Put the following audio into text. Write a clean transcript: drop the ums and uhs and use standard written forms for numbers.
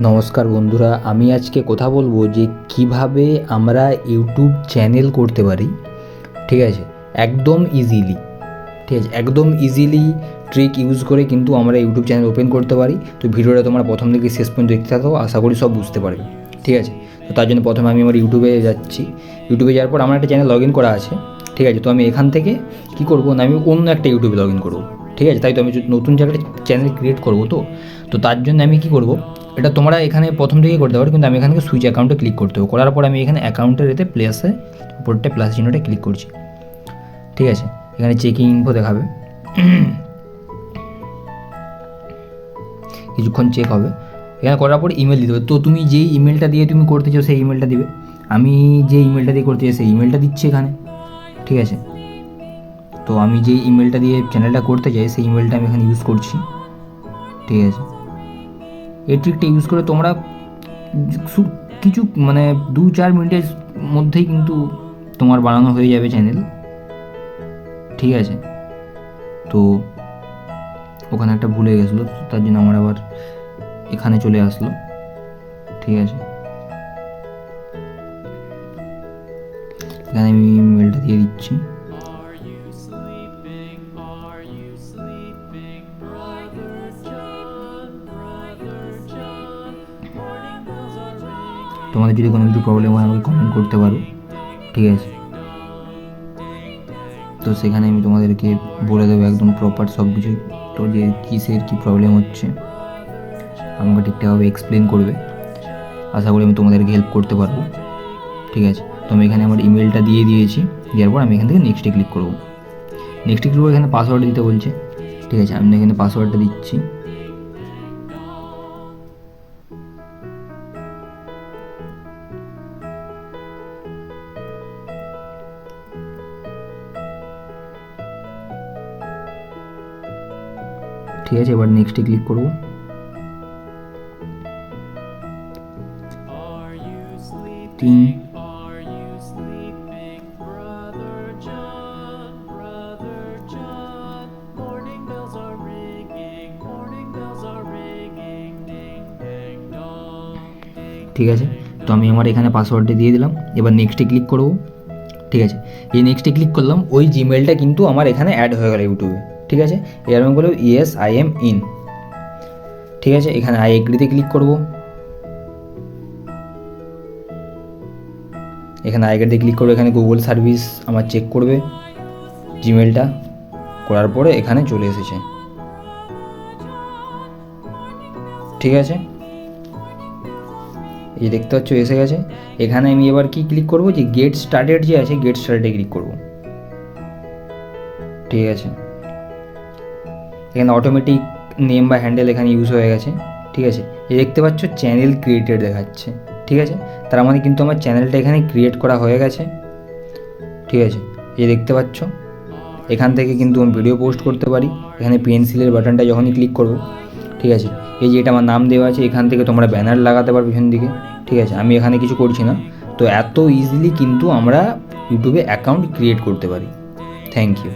নমস্কার বন্ধুরা, আমি আজকে কথা বলবো যে কিভাবে আমরা ইউটিউব চ্যানেল করতে পারি। ঠিক আছে, একদম ইজিলি। ঠিক আছে, একদম ইজিলি ট্রিক ইউজ করে কিন্তু আমরা ইউটিউব চ্যানেল ওপেন করতে পারি। তো ভিডিওটা তোমরা প্রথম থেকে শেষ পর্যন্ত দেখতে থাকো, আশা করি সব বুঝতে পারবে। ঠিক আছে, তো তার জন্য প্রথমে আমি আমার ইউটিউবে যাচ্ছি। ইউটিউবে যাওয়ার পর আমার একটা চ্যানেল লগ ইন করা আছে। ঠিক আছে, তো আমি এখান থেকে কী করবো না, আমি অন্য একটা ইউটিউবে লগ ইন করবো। ঠিক আছে, তাই তো আমি নতুন জায়গায় চ্যানেল ক্রিয়েট করবো। তো তার জন্য আমি কী করবো, এটা তোমরা এখানে প্রথম থেকেই করতে পারো, কিন্তু আমি এখানে সুইচ অ্যাকাউন্টে ক্লিক করতে হবে। করার পর আমি এখানে অ্যাকাউন্টের এতে প্লেসে উপরটা প্লাস চিহ্নটা ক্লিক করছি। ঠিক আছে, এখানে চেকিং ইনফো দেখাবে, কিছুক্ষণ চেক হবে। এখানে করার পর ইমেল দিতে হবে। তো তুমি যেই ইমেলটা দিয়ে তুমি করতে চাও সেই ইমেলটা দিবে। আমি যে ইমেলটা দিয়ে করতে চাই সেই ইমেলটা দিচ্ছি এখানে। ঠিক আছে, তো আমি যেই ইমেলটা দিয়ে চ্যানেলটা করতে চাই সেই ইমেলটা আমি এখানে ইউজ করছি। ঠিক আছে, এই ট্রিকটা ইউজ করে তোমরা কিছু মানে 2-4 মিনিটের মধ্যেই কিন্তু তোমার বানানো হয়ে যাবে চ্যানেল। ঠিক আছে, তো ওখানে একটা ভুলে গেছিলো, তার জন্য আমার আবার এখানে চলে আসলো। ঠিক আছে, এখানে আমি ইমেলটা দিয়ে দিচ্ছি। তোমাদের যদি কোনো কিছু প্রবলেম হয় আমাকে কমেন্ট করতে পারো। ঠিক আছে, তো সেখানে আমি তোমাদেরকে বলে দেবো একদম প্রপার সব কিছুই, তো যে কিসের কী প্রবলেম হচ্ছে আমাকে ঠিকঠাকভাবে এক্সপ্লেন করবে। আশা করি আমি তোমাদেরকে হেল্প করতে পারবো। ঠিক আছে, তো আমি এখানে আমার ইমেলটা দিয়ে দিয়েছি। দেওয়ার পর আমি এখান থেকে নেক্সটে ক্লিক করবো। নেক্সটে ক্লিক করবো, এখানে পাসওয়ার্ড দিতে বলছে। ঠিক আছে, আমি এখানে পাসওয়ার্ডটা দিচ্ছি। ঠিক আছে, এবার নেক্সটে ক্লিক করব। ঠিক আছে, তো আমি আমার এখানে পাসওয়ার্ডটা দিয়ে দিলাম। এবার নেক্সটে ক্লিক করব। ঠিক আছে, এই নেক্সটে ক্লিক করলাম, ওই জিমেলটা কিন্তু আমার এখানে অ্যাড হয়ে গেল ইউটিউবে। ঠিক আছে, এর আমি বলবো ইয়েস আই এম ইন। ঠিক আছে, এখানে আই এগ্রিতে ক্লিক করব। এখানে আই এগ্রিতে ক্লিক করবো। এখানে গুগল সার্ভিস আমার চেক করবে জিমেলটা। করার পরে এখানে চলে এসেছে। ঠিক আছে, এই দেখতে পাচ্ছ এসে গেছে। এখানে আমি এবার কি ক্লিক করব, যে গেট স্টার্টেড যে আছে গেট স্টার্টেডে ক্লিক করব। ঠিক আছে, এখানে অটোমেটিক নেম বা হ্যান্ডেল এখানে ইউজ হয়ে গেছে। ঠিক আছে, এই দেখতে পাচ্ছ চ্যানেল ক্রিয়েটেড দেখাচ্ছে। ঠিক আছে, তার মানে কিন্তু আমার চ্যানেলটা এখানে ক্রিয়েট করা হয়ে গেছে। ঠিক আছে, এই দেখতে পাচ্ছ এখান থেকে কিন্তু আমি ভিডিও পোস্ট করতে পারি। এখানে পেন্সিলের বাটনটা যখনই ক্লিক করব, ঠিক আছে, এই যে এটা আমার নাম দেওয়া আছে, এখান থেকে তোমরা ব্যানার লাগাতে পারো পিছন দিকে। ঠিক আছে, আমি এখানে কিছু করছি না। তো এত ইজিলি কিন্তু আমরা ইউটিউবে অ্যাকাউন্ট ক্রিয়েট করতে পারি। Thank you.